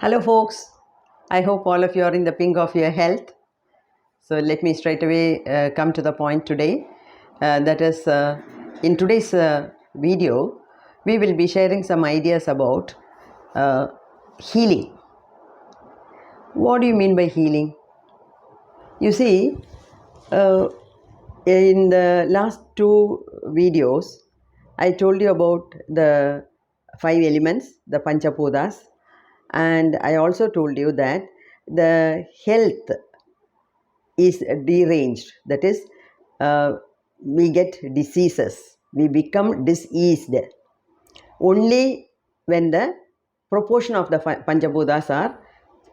Hello, folks. I hope all of you are in the pink of your health. So, let me straight away come to the point today. That is, in today's video, we will be sharing some ideas about healing. What do you mean by healing? You see, uh, in the last two videos, I told you about the five elements, the Panchapudas, and I also told you that the health is deranged. That is, we get diseases, we become diseased only when the proportion of the Panchapudas are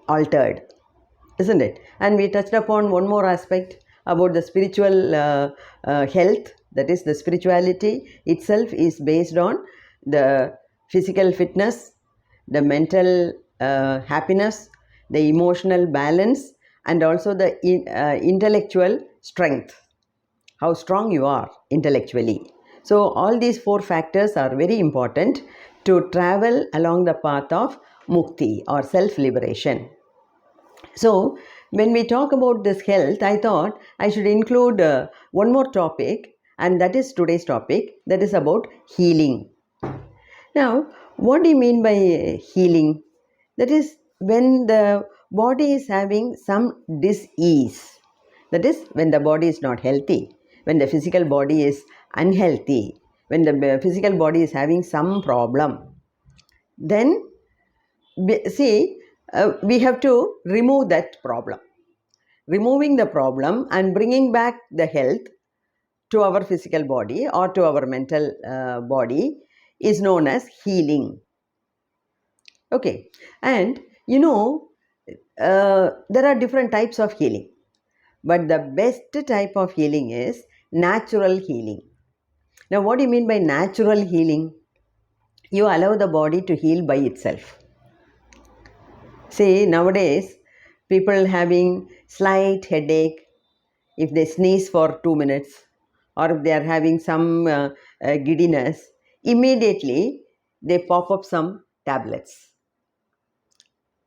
altered, isn't it? And we touched upon one more aspect about the spiritual health. That is, the spirituality itself is based on the physical fitness, the mental happiness, the emotional balance, and also the intellectual strength, how strong you are intellectually. So all these four factors are very important to travel along the path of mukti or self-liberation. So when we talk about this health, I thought I should include one more topic, and that is today's topic, that is about healing. Now, what do you mean by healing? That is, when the body is having some disease, that is, when the body is not healthy, when the physical body is unhealthy, when the physical body is having some problem, then we have to remove that problem. Removing the problem and bringing back the health to our physical body or to our mental body is known as healing. Okay, and there are different types of healing, but the best type of healing is natural healing. Now, what do you mean by natural healing? You allow the body to heal by itself. See, nowadays, people having slight headache, if they sneeze for 2 minutes, or if they are having some giddiness, immediately they pop up some tablets.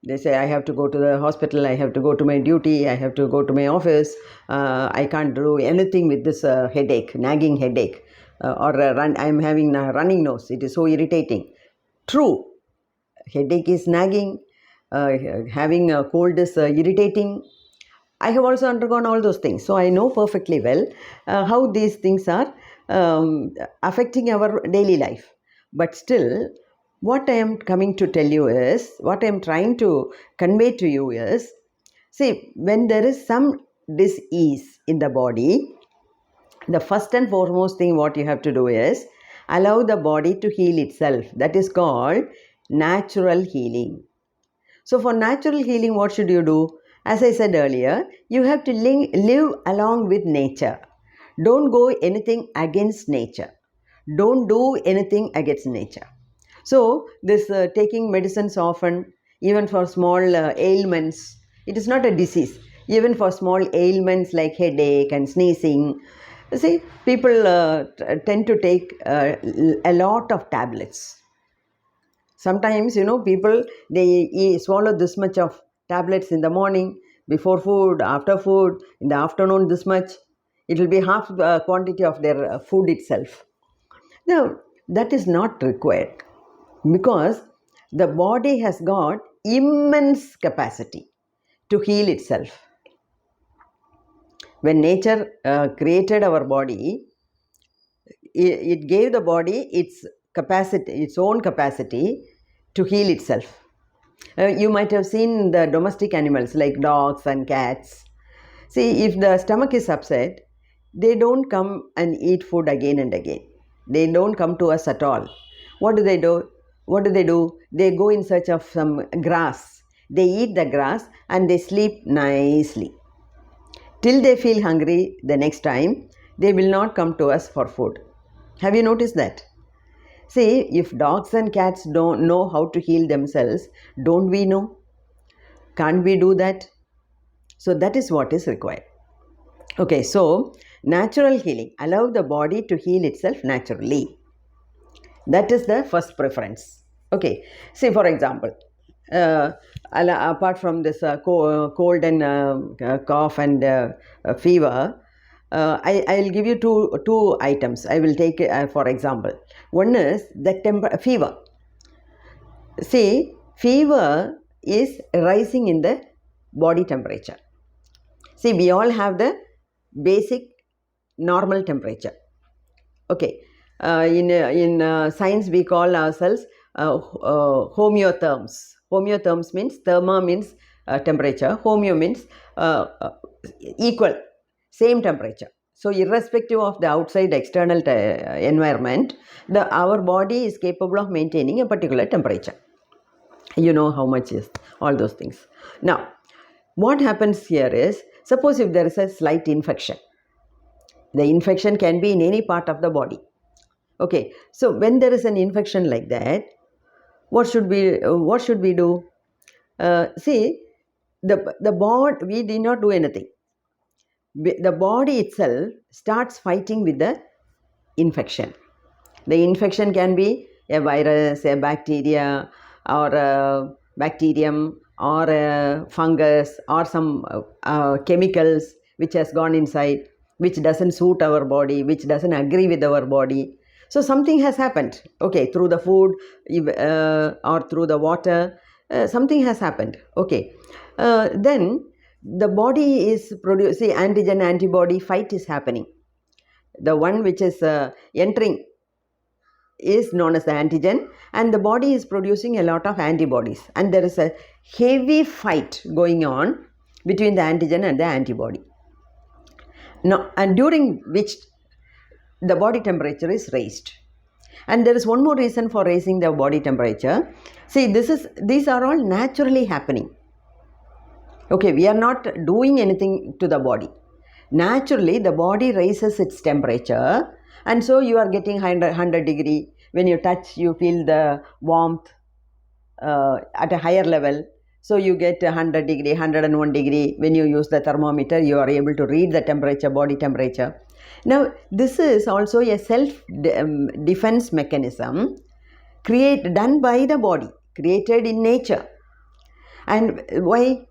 They say, I have to go to the hospital, I have to go to my duty, I have to go to my office, I can't do anything with this headache, nagging headache, I'm having a running nose, it is so irritating. True, headache is nagging, having a cold is irritating. I have also undergone all those things, so I know perfectly well how these things are affecting our daily life. But still, what I am coming to tell you is, what I am trying to convey to you is, see, when there is some disease in the body, the first and foremost thing what you have to do is allow the body to heal itself. That is called natural healing. So for natural healing, what should you do? As I said earlier, you have to live along with nature. Don't go anything against nature. Don't do anything against nature. So this taking medicines often, even for small ailments, it is not a disease. Even for small ailments like headache and sneezing, you see, people tend to take a lot of tablets. Sometimes, people, they swallow this much of tablets in the morning, before food, after food, in the afternoon this much. It will be half the quantity of their food itself. Now, that is not required, because the body has got immense capacity to heal itself. When nature created our body, it gave the body its capacity, its own capacity to heal itself. You might have seen the domestic animals like dogs and cats. See, if the stomach is upset, they don't come and eat food again and again. They don't come to us at all. What do they do? What do they do? They go in search of some grass. They eat the grass and they sleep nicely. Till they feel hungry the next time, they will not come to us for food. Have you noticed that? See, if dogs and cats don't know how to heal themselves, don't we know? Can't we do that? So that is what is required. Okay, so natural healing. Allow the body to heal itself naturally. That is the first preference. Okay, say for example, apart from this cold and cough and fever, I'll give you two items. I will take for example. One is the fever. See, fever is rising in the body temperature. See, we all have the basic normal temperature. Okay, in science we call ourselves homeotherms. Homeotherms means therma means temperature, homeo means equal, same temperature. So irrespective of the outside external environment, our body is capable of maintaining a particular temperature. You know how much is all those things. Now, what happens here is, suppose if there is a slight infection, the infection can be in any part of the body. Okay, so when there is an infection like that, what should we do? See, the body, we did not do anything. The body itself starts fighting with the infection. The infection can be a virus, a bacteria, or a bacterium, or a fungus, or some chemicals which has gone inside, which doesn't suit our body, which doesn't agree with our body. So something has happened, okay, through the food or through the water, something has happened, okay. Then the body is producing antigen antibody fight is happening. The one which is entering is known as the antigen, and the body is producing a lot of antibodies, and there is a heavy fight going on between the antigen and the antibody. Now, and during which the body temperature is raised. And there is one more reason for raising the body temperature. See, these are all naturally happening. Okay, we are not doing anything to the body. Naturally, the body raises its temperature, and so you are getting 100 degree. When you touch, you feel the warmth at a higher level. So you get 100 degree, 101 degree. When you use the thermometer, you are able to read the temperature, body temperature. Now, this is also a self-defense mechanism done by the body, created in nature. And why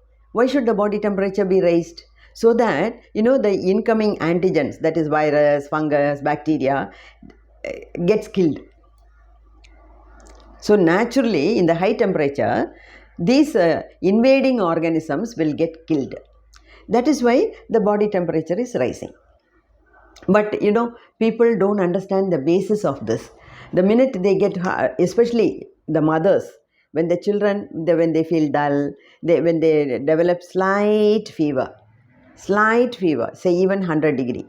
should the body temperature be raised? So that, the incoming antigens, that is virus, fungus, bacteria, gets killed. So naturally, in the high temperature, these invading organisms will get killed. That is why the body temperature is rising. But people don't understand the basis of this. The minute they get, especially the mothers, when the children, when they feel dull, when they develop slight fever, say even 100 degree,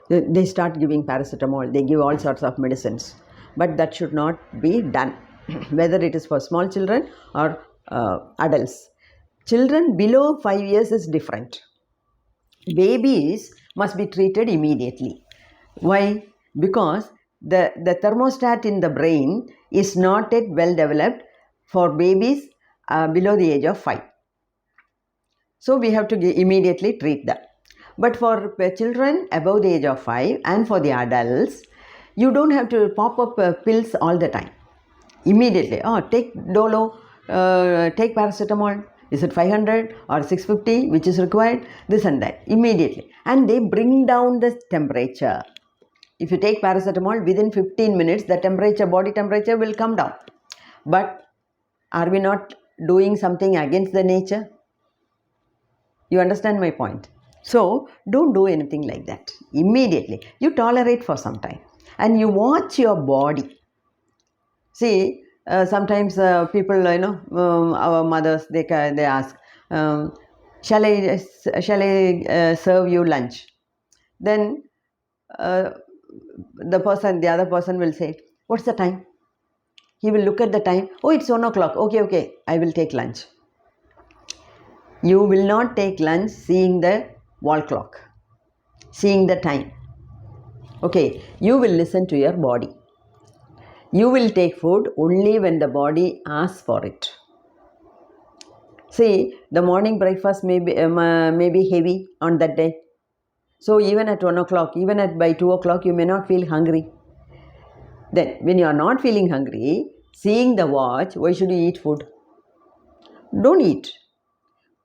they start giving paracetamol, they give all sorts of medicines. But that should not be done, whether it is for small children or adults. Children below 5 years is different. Babies must be treated immediately. Why? Because the thermostat in the brain is not yet well developed for babies below the age of 5. So we have to immediately treat them. But for children above the age of 5 and for the adults, you don't have to pop up pills all the time. Immediately, take Dolo, take paracetamol. Is it 500 or 650 which is required? This and that, immediately. And they bring down the temperature. If you take paracetamol, within 15 minutes, the body temperature will come down. But are we not doing something against the nature? You understand my point? So, don't do anything like that. Immediately, you tolerate for some time. And you watch your body. See, sometimes people, our mothers, they ask, shall I serve you lunch? Then the other person will say, what's the time? He will look at the time. Oh, it's 1 o'clock. Okay, I will take lunch. You will not take lunch seeing the wall clock, seeing the time. Okay, you will listen to your body. You will take food only when the body asks for it. See, the morning breakfast may be heavy on that day. So even at 1 o'clock, by 2 o'clock, you may not feel hungry. Then, when you are not feeling hungry, seeing the watch, why should you eat food? don't eat.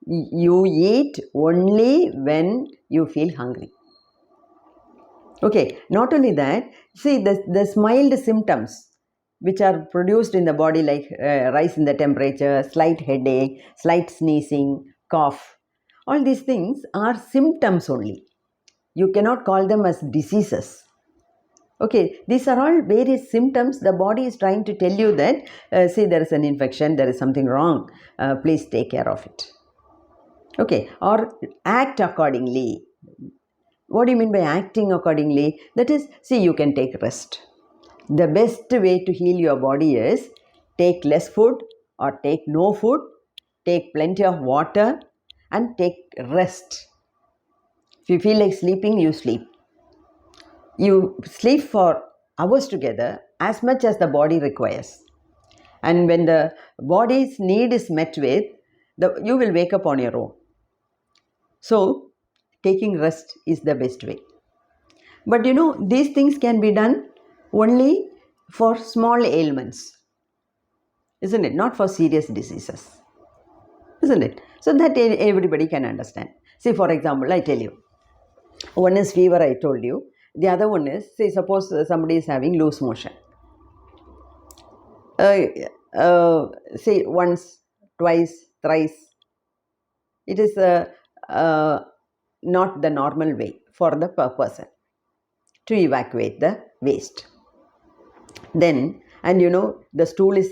You eat only when you feel hungry. Okay, not only that, see the mild symptoms which are produced in the body, like rise in the temperature, slight headache, slight sneezing, cough, all these things are symptoms only. You cannot call them as diseases. Okay, these are all various symptoms. The body is trying to tell you that, see, there is an infection, there is something wrong, please take care of it. Okay, or act accordingly. What do you mean by acting accordingly? That is, see, you can take rest. The best way to heal your body is take less food or take no food, take plenty of water, and take rest. If you feel like sleeping, you sleep. You sleep for hours together, as much as the body requires. And when the body's need is met with, you will wake up on your own. So, taking rest is the best way. But these things can be done only for small ailments, isn't it? Not for serious diseases, isn't it? So that everybody can understand. See, for example, I tell you, one is fever, I told you. The other one is, say, suppose somebody is having loose motion. Say once, twice, thrice. It is not the normal way for the person to evacuate the waste. Then, and the stool is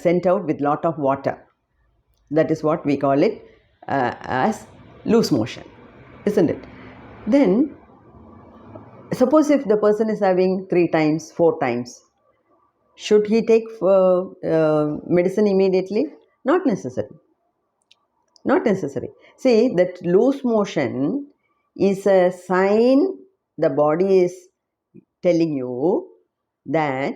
sent out with lot of water. That is what we call it as loose motion, isn't it? Then, suppose if the person is having 3 times, 4 times, should he take medicine immediately? Not necessary. Not necessary. See, that loose motion is a sign the body is telling you that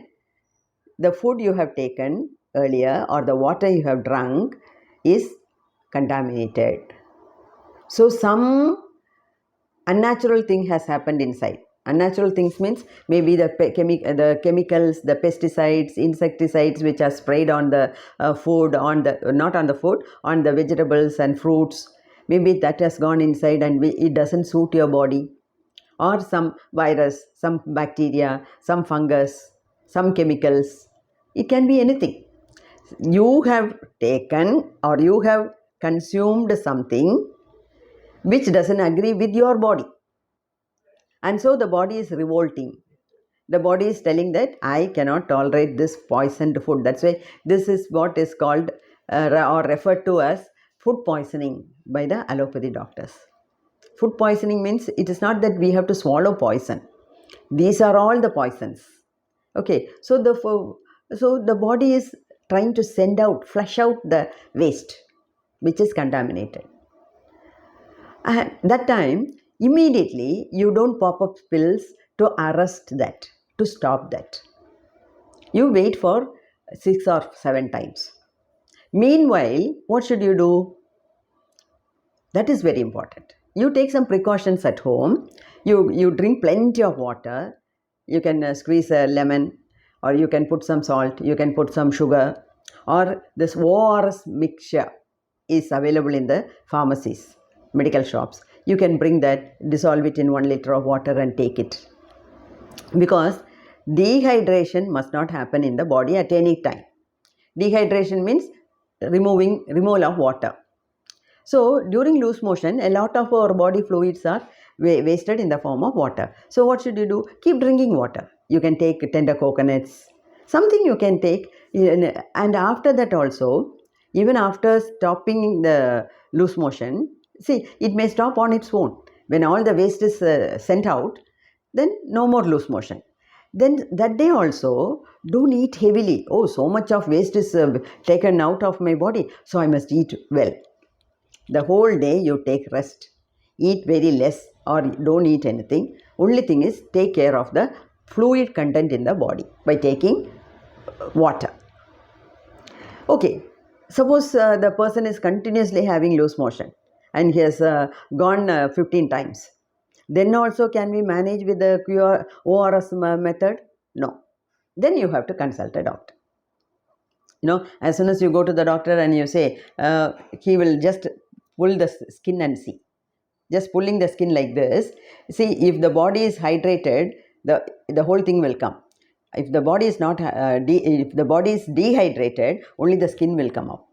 the food you have taken earlier or the water you have drunk is contaminated. So some unnatural thing has happened inside. Unnatural things means maybe the chemicals, the pesticides, insecticides which are sprayed on the food, not on the food, on the vegetables and fruits. Maybe that has gone inside and it doesn't suit your body. Or some virus, some bacteria, some fungus, some chemicals. It can be anything. You have taken or you have consumed something which doesn't agree with your body. And so the body is revolting. The body is telling that I cannot tolerate this poisoned food. That's why this is what is called or referred to as food poisoning by the allopathy doctors. Food poisoning means it is not that we have to swallow poison. These are all the poisons. Okay, so the body is trying to flush out the waste which is contaminated. At that time, immediately you don't pop up pills to arrest that, to stop that. You wait for 6 or 7 times. Meanwhile, what should you do? That is very important. You take some precautions at home. You drink plenty of water. You can squeeze a lemon, or you can put some salt, you can put some sugar, or this ORS mixture is available in the pharmacies, medical shops. You can bring that, dissolve it in 1 liter of water and take it. Because dehydration must not happen in the body at any time. Dehydration means removal of water. So during loose motion, a lot of our body fluids are wasted in the form of water. So what should you do? Keep drinking water. You can take tender coconuts, something you can take. And after that also, even after stopping the loose motion, see, it may stop on its own. When all the waste is sent out, then no more loose motion. Then that day also, don't eat heavily. Oh, so much of waste is taken out of my body, so I must eat well. The whole day you take rest. Eat very less or don't eat anything. Only thing is take care of the fluid content in the body by taking water. Okay, suppose the person is continuously having loose motion and he has gone 15 times. Then also can we manage with the ORS method? No. Then you have to consult a doctor. As soon as you go to the doctor and you say, he will just pull the skin and see. Just pulling the skin like this. See, if the body is hydrated, the whole thing will come. If the body is not, if the body is dehydrated, only the skin will come up.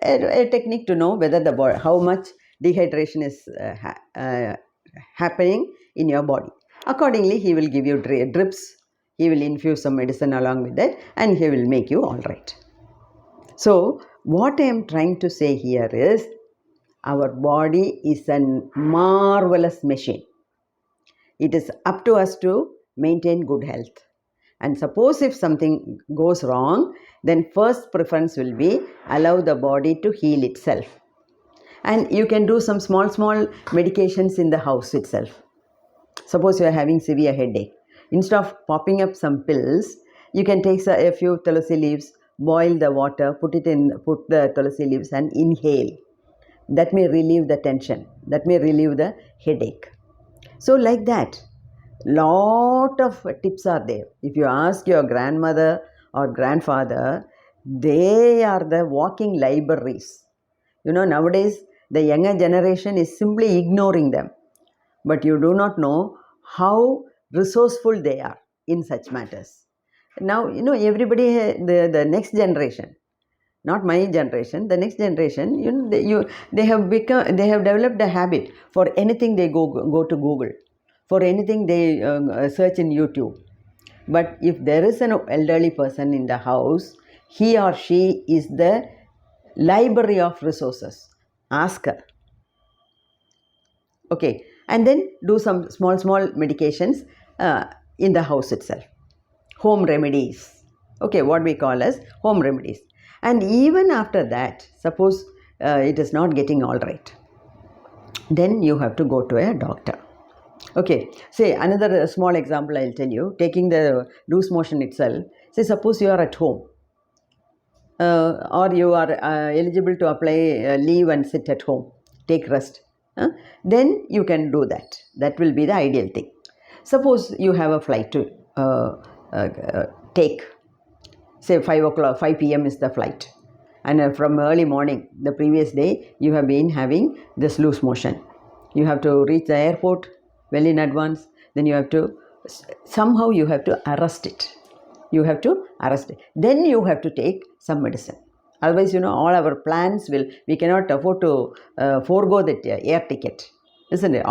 A technique to know whether the body, how much dehydration is happening in your body. Accordingly, he will give you drips. He will infuse some medicine along with that, and he will make you all right. So, what I am trying to say here is, our body is a marvelous machine. It is up to us to maintain good health. And suppose if something goes wrong, then first preference will be allow the body to heal itself. And you can do some small medications in the house itself. Suppose you are having severe headache. Instead of popping up some pills, you can take a few tulsi leaves, boil the water, put the tulsi leaves and inhale. That may relieve the tension. That may relieve the headache. So like that, lot of tips are there. If you ask your grandmother or grandfather, they are the walking libraries. Nowadays, the younger generation is simply ignoring them. But you do not know how resourceful they are in such matters. Now, everybody, the next generation, not my generation, the next generation, they have developed a habit. For anything they go to Google. For anything they search in YouTube. But if there is an elderly person in the house, he or she is the library of resources. Ask her. Okay, and then do some small medications in the house itself. Home remedies. Okay, what we call as home remedies. And even after that, suppose it is not getting all right, then you have to go to a doctor. Okay, say another small example I'll tell you. Taking the loose motion itself. Say suppose you are at home or you are eligible to apply leave and sit at home, take rest. Then you can do that. That will be the ideal thing. Suppose you have a flight to take. Say 5 p.m. is the flight, and from early morning the previous day you have been having this loose motion. You have to reach the airport well in advance. Then you have to somehow arrest it. Then you have to take some medicine. Otherwise, all our plans we cannot afford to forego that air ticket, isn't it?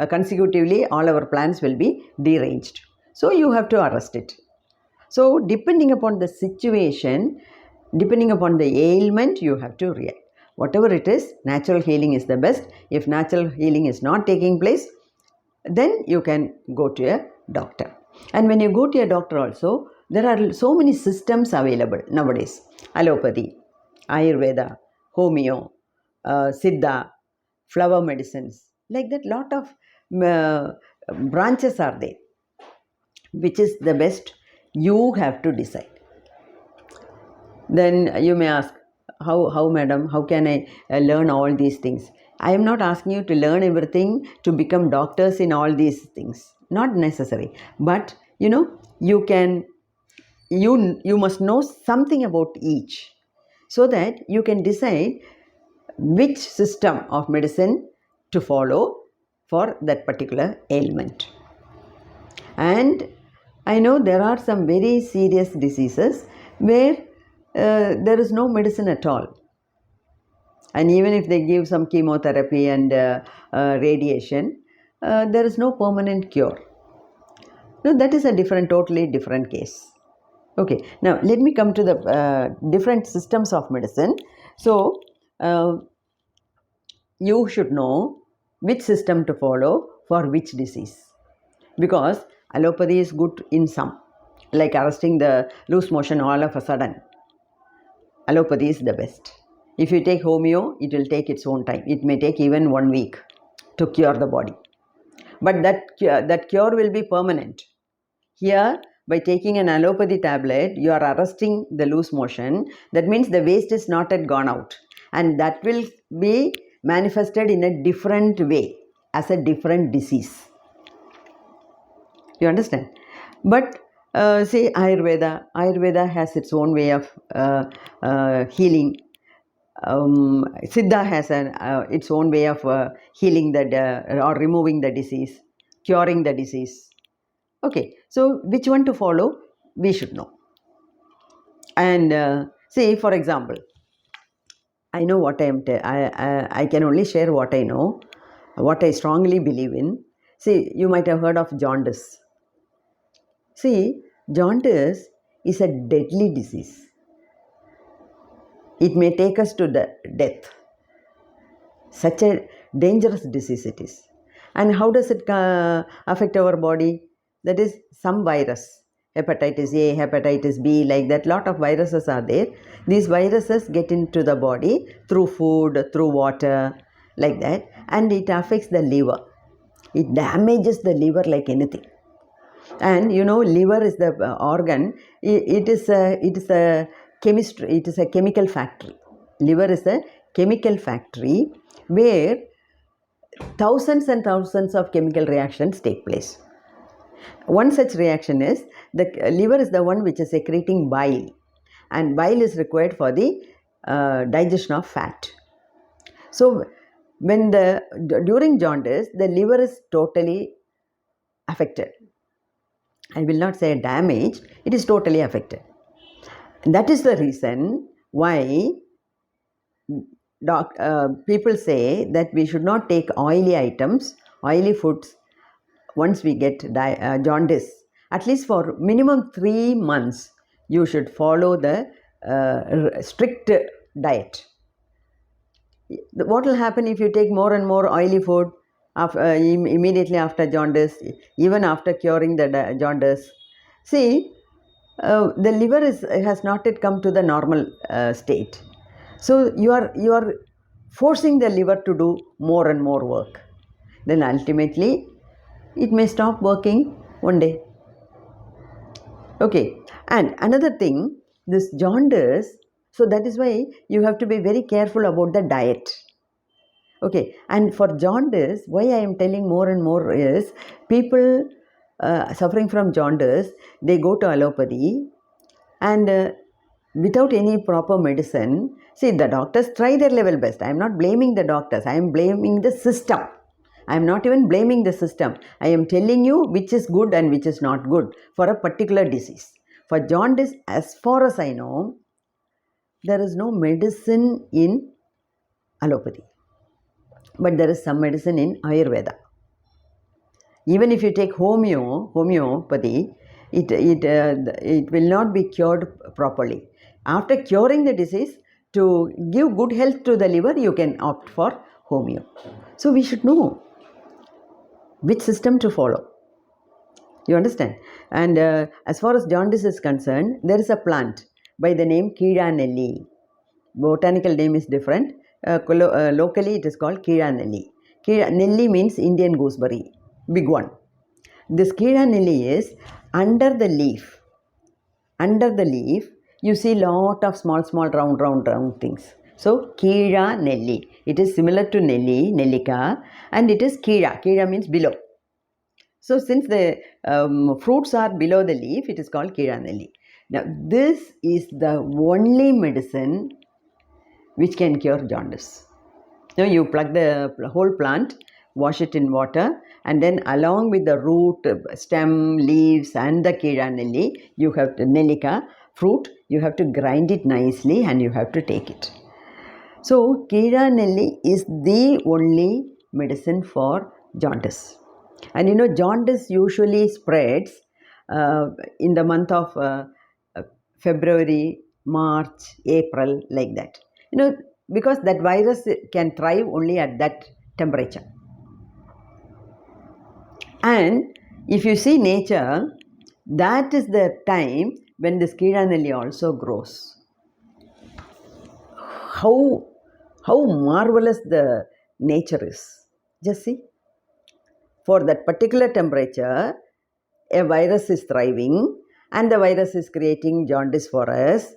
Consecutively all our plans will be deranged. So you have to arrest it. So depending upon the situation, depending upon the ailment, you have to react. Whatever it is, natural healing is the best. If natural healing is not taking place, then you can go to a doctor. And when you go to a doctor also, there are so many systems available nowadays. Allopathy, Ayurveda, Homeo, Siddha, flower medicines. Like that, lot of branches are there. Which is the best? You have to decide. Then you may ask, how madam, how can I learn all these things? I am not asking you to learn everything to become doctors in all these things. Not necessary. But you must know something about each, so that you can decide which system of medicine to follow for that particular ailment. And I know there are some very serious diseases where there is no medicine at all. And even if they give some chemotherapy and radiation, there is no permanent cure. No, that is a totally different case. Okay, now let me come to the different systems of medicine. So, you should know which system to follow for which disease. Because allopathy is good in some, like arresting the loose motion all of a sudden. Allopathy is the best. If you take homeo, it will take its own time. It may take even 1 week to cure the body. But that cure will be permanent. Here, by taking an allopathy tablet, you are arresting the loose motion. That means the waste is not yet gone out. And that will be manifested in a different way, as a different disease. You understand? But See, Ayurveda has its own way of healing. Siddha has its own way of healing or removing the disease, curing the disease. Okay, so which one to follow, we should know. And see, for example, I know what I can only share what I know, what I strongly believe in. See, you might have heard of jaundice. See, jaundice is a deadly disease. It may take us to the death. Such a dangerous disease it is. And how does it affect our body? That is, some virus, hepatitis A, hepatitis B, like that, lot of viruses are there. These viruses get into the body through food, through water, like that, and it affects the liver. It damages the liver like anything. And you know, liver is the organ. It is a chemistry. It is a chemical factory. Liver is a chemical factory where thousands and thousands of chemical reactions take place. One such reaction is, the liver is the one which is secreting bile, and bile is required for the digestion of fat. So during jaundice, the liver is totally affected. I will not say damaged, it is totally affected. That is the reason why people say that we should not take oily items, oily foods, once we get jaundice. At least for minimum 3 months, you should follow the strict diet. What will happen if you take more and more oily food immediately after jaundice, even after curing the jaundice? See, the liver has not yet come to the normal state. So you are forcing the liver to do more and more work. Then ultimately, it may stop working one day. Okay, and another thing, this jaundice, so that is why you have to be very careful about the diet. Okay, and for jaundice, why I am telling more and more is, people suffering from jaundice, they go to allopathy, and without any proper medicine. See, the doctors try their level best. I am not blaming the doctors, I am blaming the system. I am not even blaming the system. I am telling you which is good and which is not good for a particular disease. For jaundice, as far as I know, there is no medicine in allopathy, but there is some medicine in Ayurveda. Even if you take homeopathy, it will not be cured properly. After curing the disease, to give good health to the liver, you can opt for homeo. So we should know which system to follow. You understand? And as far as jaundice is concerned, there is a plant by the name Keeranelli. Botanical name is different. Locally it is called Keeranelli. Nelli means Indian gooseberry, big one. This Keeranelli is under the leaf. Under the leaf, you see lot of small round things. So Keeranelli. It is similar to Nelli, Nellika, and it is Keera. Keera means below. So since the fruits are below the leaf, it is called Keeranelli. Now this is the only medicine which can cure jaundice. Now you plug the whole plant, wash it in water, and then along with the root, stem, leaves and the Keeranelli, you have the Nellika fruit, you have to grind it nicely and you have to take it. So Keeranelli is the only medicine for jaundice. And you know, jaundice usually spreads in the month of February, March, April, like that. You know, because that virus can thrive only at that temperature. And if you see nature, that is the time when this Keeranelli also grows. How marvelous the nature is. Just see. For that particular temperature, a virus is thriving and the virus is creating jaundice for us.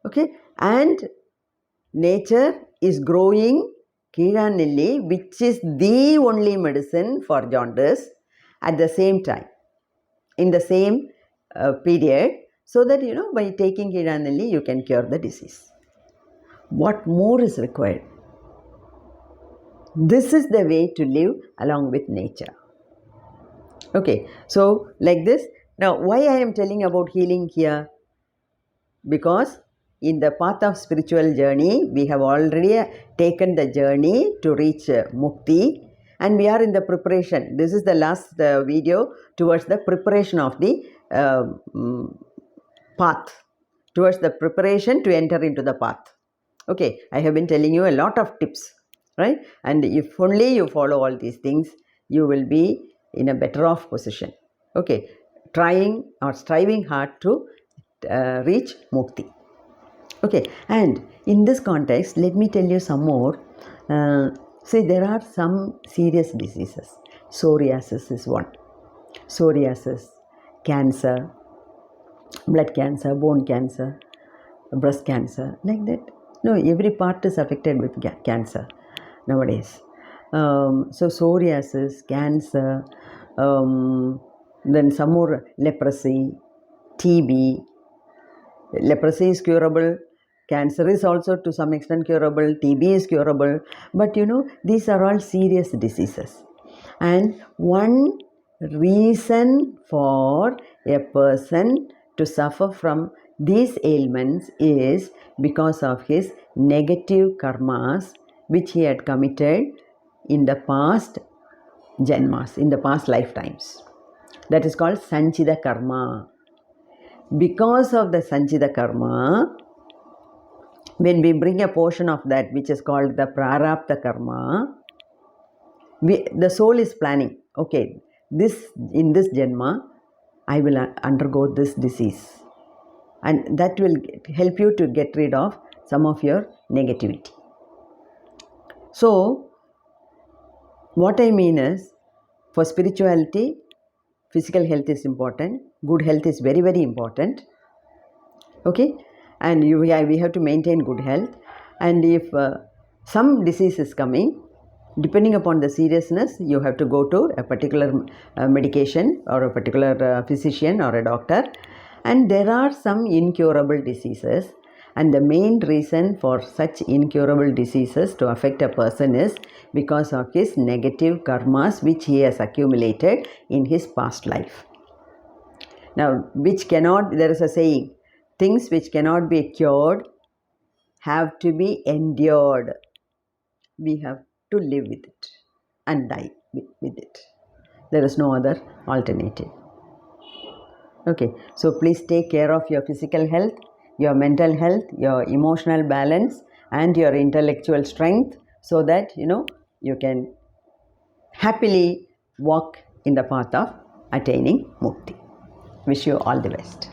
Okay, and nature is growing Keeranelli, which is the only medicine for jaundice, at the same time, in the same period, so that by taking it annually you can cure the disease. What more is required? This is the way to live along with nature. Okay, so like this. Now, why I am telling about healing here? Because in the path of spiritual journey, we have already taken the journey to reach Mukti, and we are in the preparation. This is the last video towards the preparation of the path, towards the preparation to enter into the path. Okay, I have been telling you a lot of tips, right? And if only you follow all these things, you will be in a better off position. Okay, trying or striving hard to reach Mukti. Okay, and in this context, let me tell you some more. See, there are some serious diseases. Psoriasis is one. Psoriasis, cancer, blood cancer, bone cancer, breast cancer, like that. No, every part is affected with cancer nowadays. So psoriasis, cancer, then some more leprosy, TB. Leprosy is curable. Cancer is also to some extent curable. TB is curable. But these are all serious diseases. And one reason for a person to suffer from these ailments is because of his negative karmas which he had committed in the past janmas, in the past lifetimes. That is called Sanchita karma. Because of the Sanchita karma, when we bring a portion of that which is called the Prarabdha karma, the soul is planning, okay, in this janma, I will undergo this disease. And that will help you to get rid of some of your negativity. So, what I mean is, for spirituality, physical health is important. Good health is very, very important. Okay? And we have to maintain good health. And if some disease is coming, depending upon the seriousness, you have to go to a particular medication or a particular physician or a doctor. And there are some incurable diseases. And the main reason for such incurable diseases to affect a person is because of his negative karmas which he has accumulated in his past life. Now, there is a saying, things which cannot be cured have to be endured. We have to live with it and die with it. There is no other alternative. Okay, so please take care of your physical health, your mental health, your emotional balance, and your intellectual strength, so that you can happily walk in the path of attaining Mukti. Wish you all the best.